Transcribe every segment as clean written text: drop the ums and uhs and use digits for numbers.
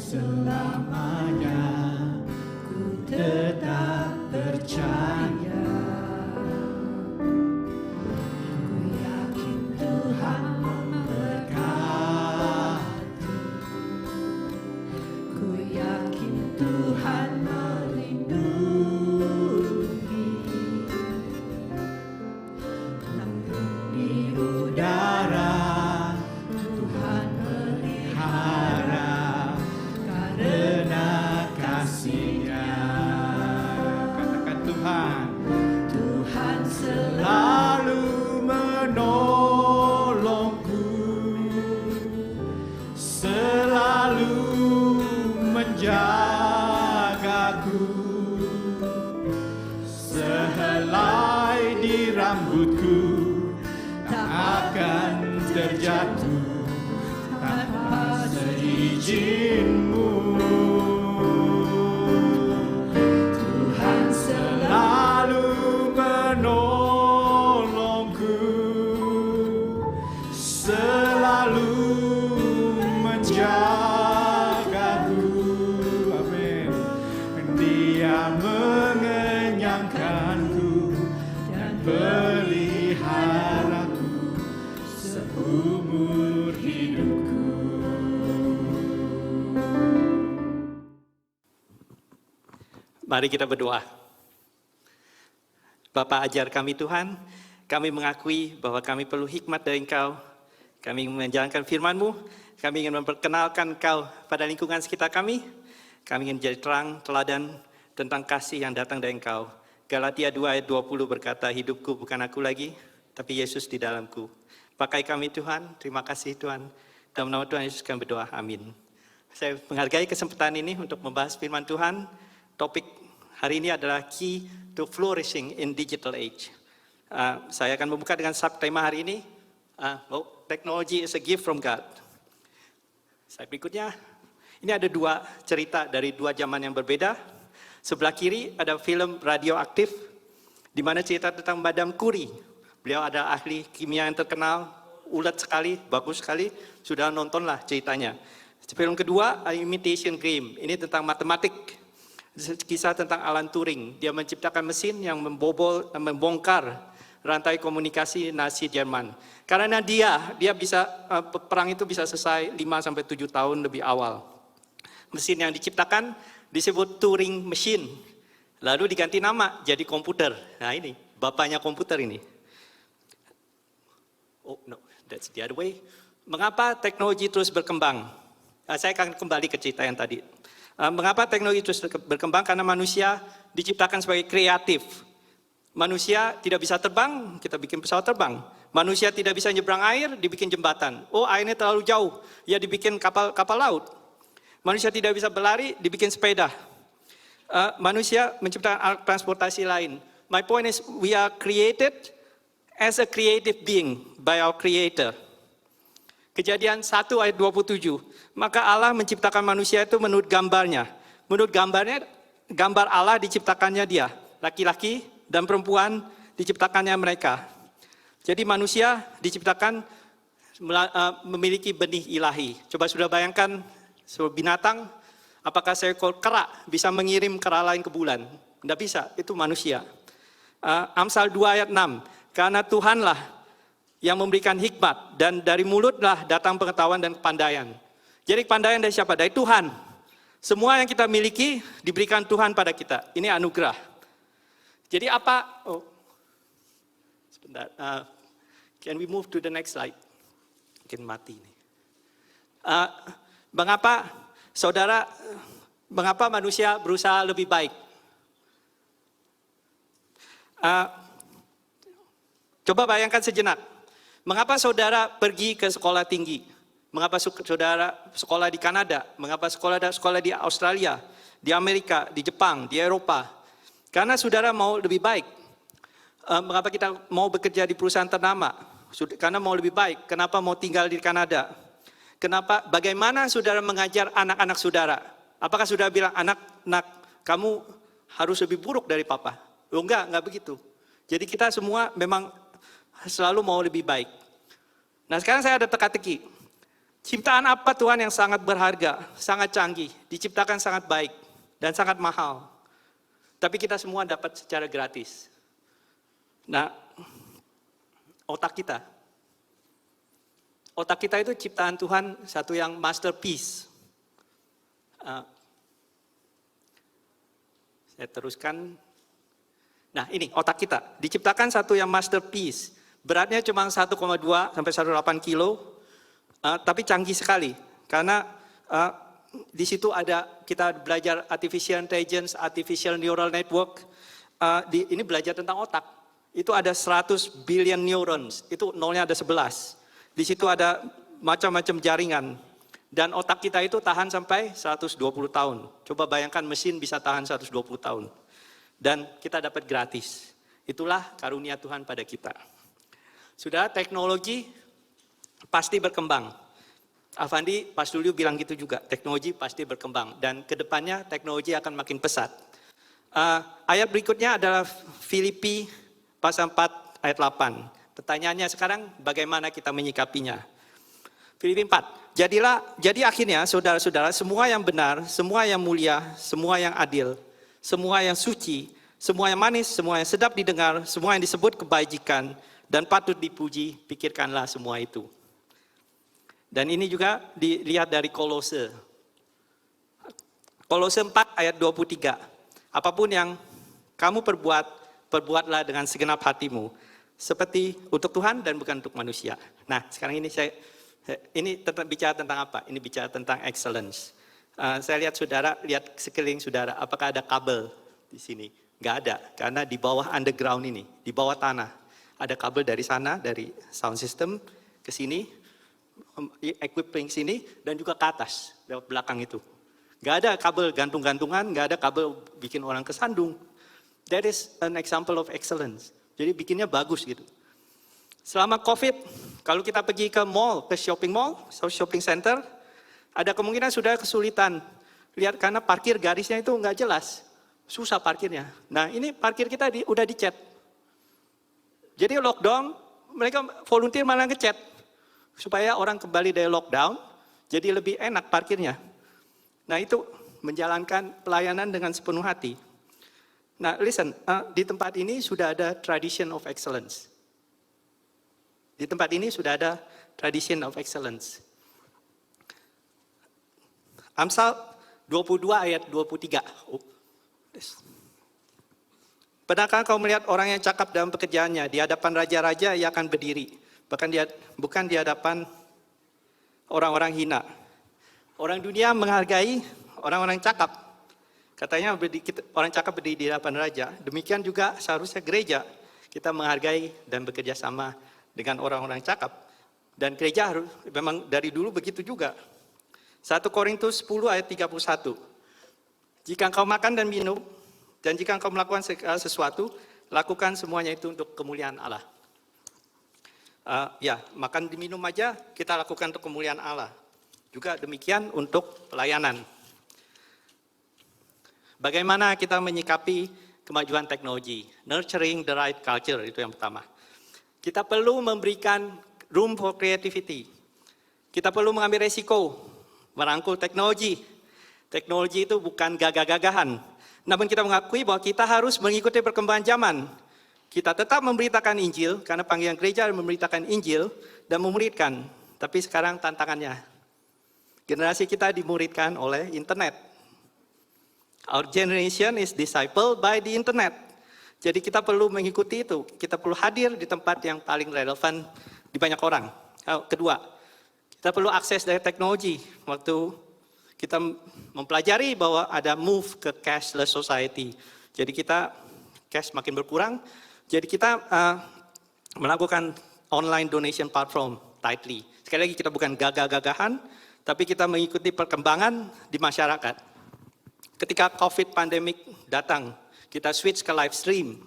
selamanya ku tetap percaya. Ku yakin Tuhan memberkati. Ku yakin Tuhan melindungi. Namun di udara Tuhan pelihara karena kasih-Nya. Katakan Tuhan. Tuhan selalu menolongku, selalu menjagaku. Sehelai di rambutku tak akan terjatuh tanpa seizin-Mu. Tuhan selalu menolongku, selalu menjagaku. Amin. Dia mengenyangkanku dan peliharaku seumur hidupku. Mari kita berdoa. Bapa, ajar kami Tuhan, kami mengakui bahwa kami perlu hikmat dari Engkau. Kami ingin menjalankan firman-Mu, kami ingin memperkenalkan Engkau pada lingkungan sekitar kami. Kami ingin menjadi terang, teladan tentang kasih yang datang dari Engkau. Galatia 2 ayat 20 berkata, hidupku bukan aku lagi, tapi Yesus di dalamku. Pakai kami Tuhan, terima kasih Tuhan. Dalam nama Tuhan Yesus kami berdoa, amin. Saya menghargai kesempatan ini untuk membahas firman Tuhan. Topik hari ini adalah Key to Flourishing in Digital Age. Saya akan membuka dengan subtema hari ini, Technology is a gift from God. Slide berikutnya, ini ada dua cerita dari dua zaman yang berbeda. Sebelah kiri ada film Radioaktif, di mana cerita tentang Madame Curie. Beliau adalah ahli kimia yang terkenal, ulet sekali, bagus sekali, sudah nontonlah ceritanya. Film kedua, Imitation Game, ini tentang matematik. Kisah tentang Alan Turing, dia menciptakan mesin yang membongkar rantai komunikasi Nazi Jerman. Karena dia bisa perang itu bisa selesai 5-7 tahun lebih awal. Mesin yang diciptakan disebut Turing Machine, lalu diganti nama jadi komputer. Nah ini, bapaknya komputer ini. Oh no, that's the other way. Mengapa teknologi terus berkembang? Saya akan kembali ke cerita yang tadi. Mengapa teknologi terus berkembang? Karena manusia diciptakan sebagai kreatif. Manusia tidak bisa terbang, kita bikin pesawat terbang. Manusia tidak bisa nyebrang air, dibikin jembatan. Oh, airnya terlalu jauh, ya dibikin kapal laut. Manusia tidak bisa berlari, dibikin sepeda. Manusia menciptakan alat transportasi lain. My point is, we are created as a creative being by our Creator. Kejadian 1 ayat 27. Maka Allah menciptakan manusia itu menurut gambarnya. Menurut gambarnya, gambar Allah diciptakannya dia. Laki-laki dan perempuan diciptakannya mereka. Jadi manusia diciptakan memiliki benih ilahi. Coba sudah bayangkan sebuah binatang, apakah seekor kera bisa mengirim kera lain ke bulan? Tidak bisa, itu manusia. Amsal 2 ayat 6. Karena Tuhanlah yang memberikan hikmat, dan dari mulutlah datang pengetahuan dan kepandaian. Jadi kepandaian dari siapa? Dari Tuhan. Semua yang kita miliki diberikan Tuhan pada kita. Ini anugerah. Jadi apa? Oh, sebentar. Can we move to the next slide? Mungkin mati ini. Mengapa manusia berusaha lebih baik? Coba bayangkan sejenak. Mengapa saudara pergi ke sekolah tinggi? Mengapa saudara sekolah di Kanada? Mengapa sekolah di Australia, di Amerika, di Jepang, di Eropa? Karena saudara mau lebih baik. Mengapa kita mau bekerja di perusahaan ternama? Karena mau lebih baik. Kenapa mau tinggal di Kanada? Kenapa? Bagaimana saudara mengajar anak-anak saudara? Apakah saudara bilang, anak, kamu harus lebih buruk dari papa? Oh enggak begitu. Jadi kita semua memang selalu mau lebih baik. Nah sekarang saya ada teka-teki. Ciptaan apa Tuhan yang sangat berharga, sangat canggih, diciptakan sangat baik, dan sangat mahal. Tapi kita semua dapat secara gratis. Nah, otak kita. Otak kita itu ciptaan Tuhan satu yang masterpiece. Saya teruskan. Nah ini otak kita, diciptakan satu yang masterpiece. Beratnya cuma 1,2 sampai 1,8 kilo. Tapi canggih sekali, karena di situ ada kita belajar artificial intelligence, artificial neural network. Ini belajar tentang otak. Itu ada 100 billion neurons, itu nolnya ada 11. Di situ ada macam-macam jaringan. Dan otak kita itu tahan sampai 120 tahun. Coba bayangkan mesin bisa tahan 120 tahun. Dan kita dapat gratis. Itulah karunia Tuhan pada kita. Sudah teknologi pasti berkembang. Avandi pas dulu bilang gitu juga, teknologi pasti berkembang. Dan kedepannya teknologi akan makin pesat. Ayat berikutnya adalah Filipi pasal 4 ayat 8. Pertanyaannya sekarang bagaimana kita menyikapinya. Filipi 4. Jadi akhirnya saudara-saudara, semua yang benar, semua yang mulia, semua yang adil, semua yang suci, semua yang manis, semua yang sedap didengar, semua yang disebut kebajikan dan patut dipuji, pikirkanlah semua itu. Dan ini juga dilihat dari Kolose. Kolose 4 ayat 23. Apapun yang kamu perbuat, perbuatlah dengan segenap hatimu. Seperti untuk Tuhan dan bukan untuk manusia. Nah sekarang ini bicara tentang apa? Ini bicara tentang excellence. Saya lihat saudara, lihat sekeliling saudara, apakah ada kabel di sini? Nggak ada, karena di bawah underground ini, di bawah tanah. Ada kabel dari sana, dari sound system ke sini, equipping sini, dan juga ke atas, lewat belakang itu. Nggak ada kabel gantung-gantungan, nggak ada kabel bikin orang kesandung. That is an example of excellence. Jadi bikinnya bagus gitu. Selama COVID, kalau kita pergi ke mall, ke shopping mall, shopping center, ada kemungkinan sudah kesulitan. Lihat karena parkir garisnya itu nggak jelas. Susah parkirnya. Nah ini parkir kita udah dicat. Jadi lockdown, mereka volunteer malah ngecat. Supaya orang kembali dari lockdown, jadi lebih enak parkirnya. Nah itu menjalankan pelayanan dengan sepenuh hati. Nah listen, di tempat ini sudah ada tradition of excellence. Di tempat ini sudah ada tradition of excellence. Amsal 22 ayat 23. Pernahkah kau melihat orang yang cakap dalam pekerjaannya? Di hadapan raja-raja ia akan berdiri. Bukan di hadapan orang-orang hina. Orang dunia menghargai orang-orang cakap. Katanya orang cakap berdiri di hadapan raja. Demikian juga seharusnya gereja. Kita menghargai dan bekerja sama dengan orang-orang cakap. Dan gereja harus memang dari dulu begitu juga. 1 Korintus 10 ayat 31. Jika engkau makan dan minum, dan jika engkau melakukan sesuatu, lakukan semuanya itu untuk kemuliaan Allah. Makan dan minum aja kita lakukan untuk kemuliaan Allah. Juga demikian untuk pelayanan. Bagaimana kita menyikapi kemajuan teknologi? Nurturing the right culture, itu yang pertama. Kita perlu memberikan room for creativity. Kita perlu mengambil resiko, merangkul teknologi. Teknologi itu bukan gagah-gagahan. Namun kita mengakui bahwa kita harus mengikuti perkembangan zaman. Kita tetap memberitakan Injil, karena panggilan gereja memberitakan Injil dan memuridkan. Tapi sekarang tantangannya, generasi kita dimuridkan oleh internet. Our generation is discipled by the internet. Jadi kita perlu mengikuti itu. Kita perlu hadir di tempat yang paling relevan di banyak orang. Kedua, kita perlu akses dari teknologi. Waktu kita mempelajari bahwa ada move ke cashless society. Jadi kita cash makin berkurang. Jadi kita melakukan online donation platform tightly. Sekali lagi kita bukan gagah-gagahan, tapi kita mengikuti perkembangan di masyarakat. Ketika COVID pandemic datang, kita switch ke live stream.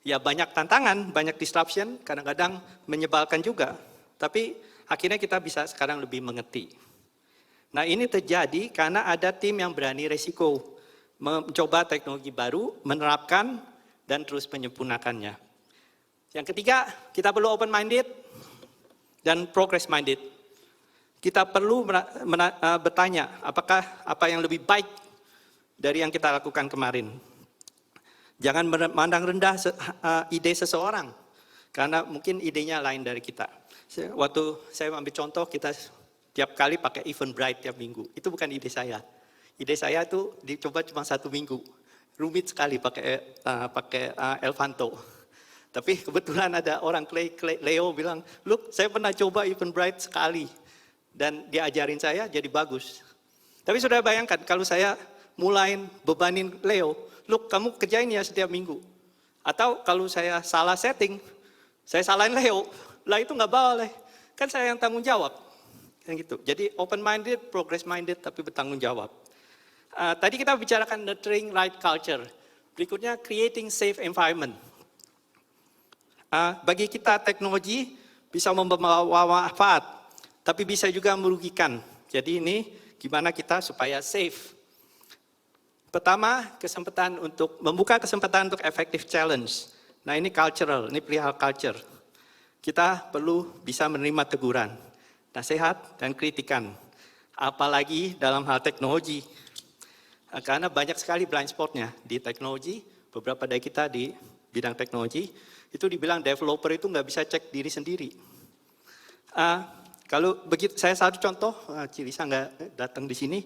Ya banyak tantangan, banyak disruption, kadang-kadang menyebalkan juga. Tapi akhirnya kita bisa sekarang lebih mengerti. Nah ini terjadi karena ada tim yang berani resiko. Mencoba teknologi baru, menerapkan, dan terus menyempurnakannya. Yang ketiga, kita perlu open-minded dan progress-minded. kita perlu bertanya, apakah apa yang lebih baik dari yang kita lakukan kemarin. Jangan memandang rendah ide seseorang, karena mungkin idenya lain dari kita. Waktu saya ambil contoh, kita tiap kali pakai Eventbrite tiap minggu. Itu bukan ide saya. Ide saya itu dicoba cuma 1 minggu. Rumit sekali pakai Elvanto. Tapi kebetulan ada orang Leo bilang, "Look, saya pernah coba Eventbrite sekali." Dan dia ajarin saya jadi bagus. Tapi sudah bayangkan kalau saya mulai bebanin Leo, "Look, kamu kerjain ya setiap minggu." Atau kalau saya salah setting, saya salahin Leo, lah itu nggak boleh. Kan saya yang tanggung jawab. Kan gitu. Jadi open minded, progress minded, tapi bertanggung jawab. Tadi kita bicarakan nurturing right culture. Berikutnya creating safe environment. Bagi kita teknologi bisa membawa manfaat, tapi bisa juga merugikan. Jadi ini gimana kita supaya safe. Pertama, membuka kesempatan untuk effective challenge. Nah ini cultural, ini perihal culture. Kita perlu bisa menerima teguran, nasihat, dan kritikan. Apalagi dalam hal teknologi. Karena banyak sekali blind spotnya di teknologi, beberapa dari kita di bidang teknologi, itu dibilang developer itu nggak bisa cek diri sendiri. Kalau begitu, saya satu contoh, Cilisa nggak datang di sini,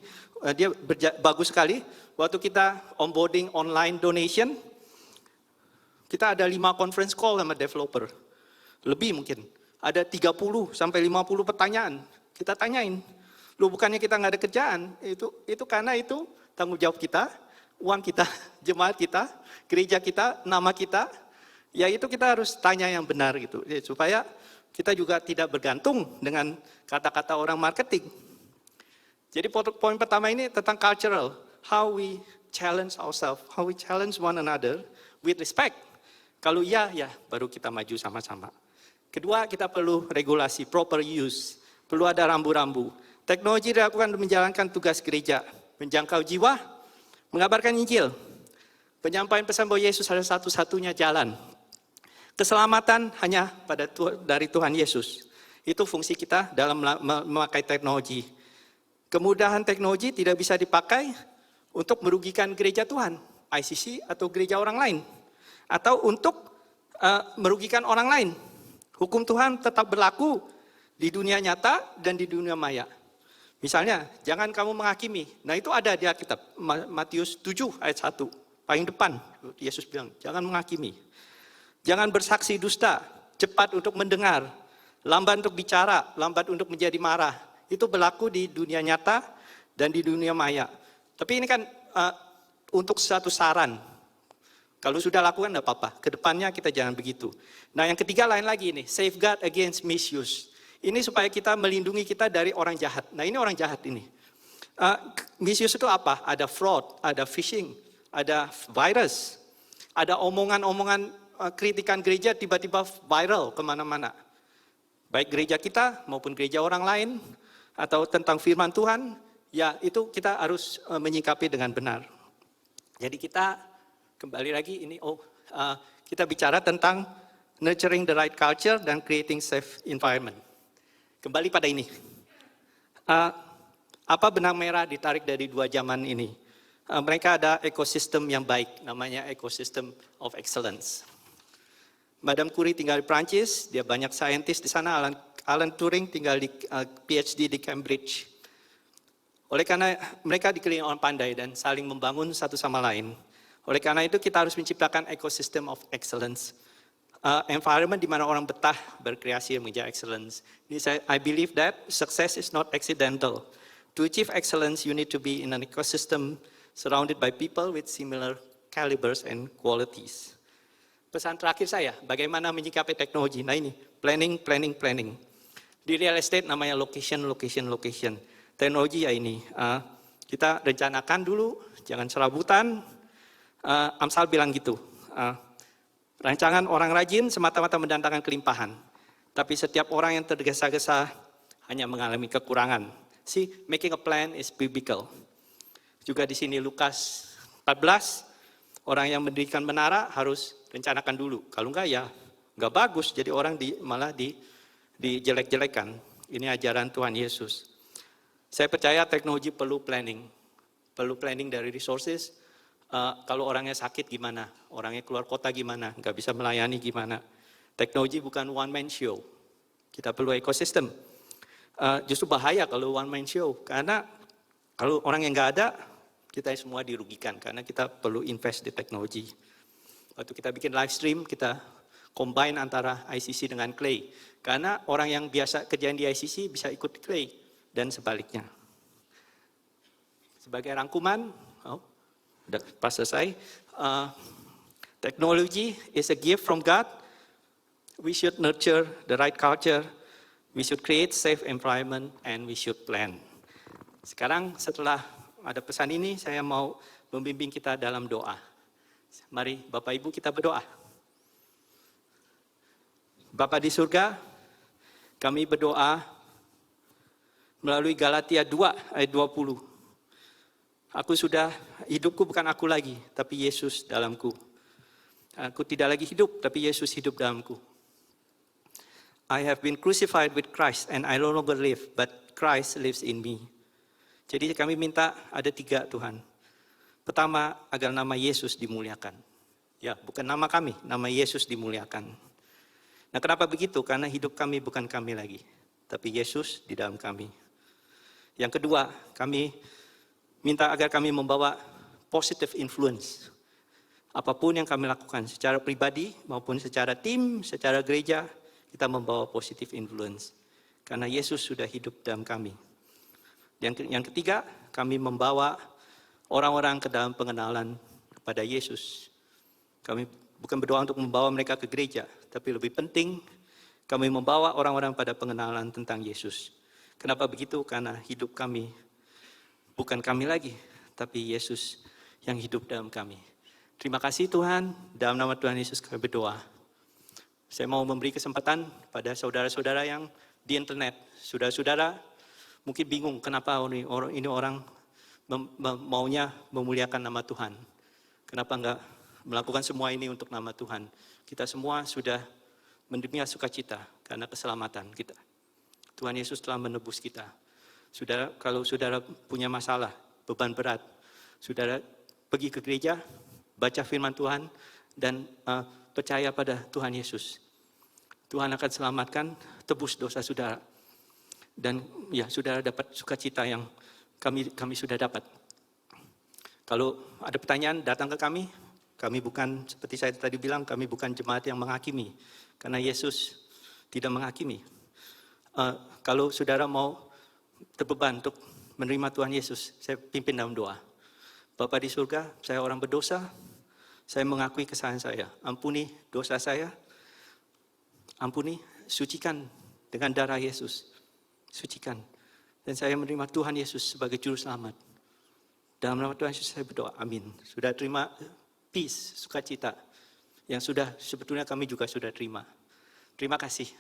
dia bagus sekali. Waktu kita onboarding online donation, kita ada 5 conference call sama developer. Lebih mungkin, ada 30 sampai 50 pertanyaan. Kita tanyain, lu bukannya kita nggak ada kerjaan, itu karena itu tanggung jawab kita, uang kita, jemaat kita, gereja kita, nama kita, ya itu kita harus tanya yang benar gitu, supaya kita juga tidak bergantung dengan kata-kata orang marketing. Jadi poin pertama ini tentang cultural, how we challenge ourselves, how we challenge one another with respect. Kalau iya, ya baru kita maju sama-sama. Kedua, kita perlu regulasi, proper use, perlu ada rambu-rambu. Teknologi dilakukan untuk menjalankan tugas gereja, menjangkau jiwa, mengabarkan Injil. Penyampaian pesan bahwa Yesus adalah satu-satunya jalan. Keselamatan hanya dari Tuhan Yesus. Itu fungsi kita dalam memakai teknologi. Kemudahan teknologi tidak bisa dipakai untuk merugikan gereja Tuhan, ICC atau gereja orang lain. Atau untuk merugikan orang lain. Hukum Tuhan tetap berlaku di dunia nyata dan di dunia maya. Misalnya, jangan kamu menghakimi. Nah itu ada di Alkitab, Matius 7 ayat 1. Paling depan, Yesus bilang, jangan menghakimi. Jangan bersaksi dusta, cepat untuk mendengar, lambat untuk bicara, lambat untuk menjadi marah. Itu berlaku di dunia nyata dan di dunia maya. Tapi ini kan untuk satu saran. Kalau sudah lakukan tidak apa-apa, kedepannya kita jangan begitu. Nah yang ketiga lain lagi ini, safeguard against misuse. Ini supaya kita melindungi kita dari orang jahat. Nah ini orang jahat ini. Misuse itu apa? Ada fraud, ada phishing, ada virus, ada omongan-omongan kritikan gereja tiba-tiba viral kemana-mana. Baik gereja kita maupun gereja orang lain, atau tentang firman Tuhan, ya itu kita harus menyikapi dengan benar. Jadi kita kembali lagi ini, kita bicara tentang nurturing the right culture dan creating safe environment. Kembali pada ini, apa benang merah ditarik dari 2 zaman ini? Mereka ada ekosistem yang baik, namanya ekosistem of excellence. Madame Curie tinggal di Prancis, dia banyak saintis di sana, Alan Turing tinggal di PhD di Cambridge. Oleh karena mereka dikelilingi orang pandai dan saling membangun satu sama lain. Oleh karena itu kita harus menciptakan ekosistem of excellence. Environment di mana orang betah berkreasi dan menjadi excellence. I believe that success is not accidental. To achieve excellence, you need to be in an ecosystem surrounded by people with similar calibers and qualities. Pesan terakhir saya, bagaimana menyikapi teknologi. Nah ini, planning. Di real estate namanya location. Teknologi ya ini, kita rencanakan dulu, jangan serabutan. Amsal bilang gitu. Rancangan orang rajin semata-mata mendatangkan kelimpahan. Tapi setiap orang yang tergesa-gesa hanya mengalami kekurangan. See, making a plan is biblical. Juga di sini Lukas 14, orang yang mendirikan menara harus rencanakan dulu. Kalau enggak ya enggak bagus, jadi orang malah dijelek-jelekan. Ini ajaran Tuhan Yesus. Saya percaya teknologi perlu planning. Perlu planning dari resources. Kalau orangnya sakit gimana? Orangnya keluar kota gimana? Nggak bisa melayani gimana? Teknologi bukan one man show. Kita perlu ekosistem. Justru bahaya kalau one man show. Karena kalau orang yang nggak ada, kita semua dirugikan. Karena kita perlu invest di teknologi. Waktu kita bikin live stream, kita combine antara ICC dengan Clay. Karena orang yang biasa kerjaan di ICC bisa ikut di Clay. Dan sebaliknya. Sebagai rangkuman, udah pas selesai. Technology is a gift from God. We should nurture the right culture. We should create safe environment and we should plan. Sekarang setelah ada pesan ini, saya mau membimbing kita dalam doa. Mari Bapak Ibu kita berdoa. Bapa di surga, kami berdoa melalui Galatia 2 ayat 20. Hidupku bukan aku lagi, tapi Yesus dalamku. Aku tidak lagi hidup, tapi Yesus hidup dalamku. I have been crucified with Christ and I no longer live, but Christ lives in me. Jadi kami minta ada 3 Tuhan. Pertama, agar nama Yesus dimuliakan. Ya, bukan nama kami, nama Yesus dimuliakan. Nah, kenapa begitu? Karena hidup kami bukan kami lagi, tapi Yesus di dalam kami. Yang kedua, kami minta agar kami membawa positive influence. Apapun yang kami lakukan, secara pribadi maupun secara tim, secara gereja, kita membawa positive influence. Karena Yesus sudah hidup dalam kami. Yang ketiga, kami membawa orang-orang ke dalam pengenalan kepada Yesus. Kami bukan berdoa untuk membawa mereka ke gereja, tapi lebih penting kami membawa orang-orang pada pengenalan tentang Yesus. Kenapa begitu? Karena hidup kami bukan kami lagi, tapi Yesus yang hidup dalam kami. Terima kasih Tuhan, dalam nama Tuhan Yesus kami berdoa. Saya mau memberi kesempatan pada saudara-saudara yang di internet. Saudara-saudara mungkin bingung kenapa ini orang maunya memuliakan nama Tuhan. Kenapa enggak melakukan semua ini untuk nama Tuhan? Kita semua sudah menderita sukacita karena keselamatan kita. Tuhan Yesus telah menebus kita. Kalau saudara punya masalah, beban berat, saudara pergi ke gereja, baca firman Tuhan, dan percaya pada Tuhan Yesus. Tuhan akan selamatkan, tebus dosa saudara. Dan ya, saudara dapat sukacita yang kami sudah dapat. Kalau ada pertanyaan, datang ke kami. Kami bukan, seperti saya tadi bilang, kami bukan jemaat yang menghakimi. Karena Yesus tidak menghakimi. Kalau saudara mau terbeban untuk menerima Tuhan Yesus, saya pimpin dalam doa. Bapa di surga, saya orang berdosa. Saya mengakui kesalahan saya. Ampuni dosa saya. Ampuni, sucikan dengan darah Yesus. Sucikan. Dan saya menerima Tuhan Yesus sebagai juru selamat. Dalam nama Tuhan Yesus saya berdoa. Amin. Sudah terima peace, sukacita. Yang sudah sebetulnya kami juga sudah terima. Terima kasih.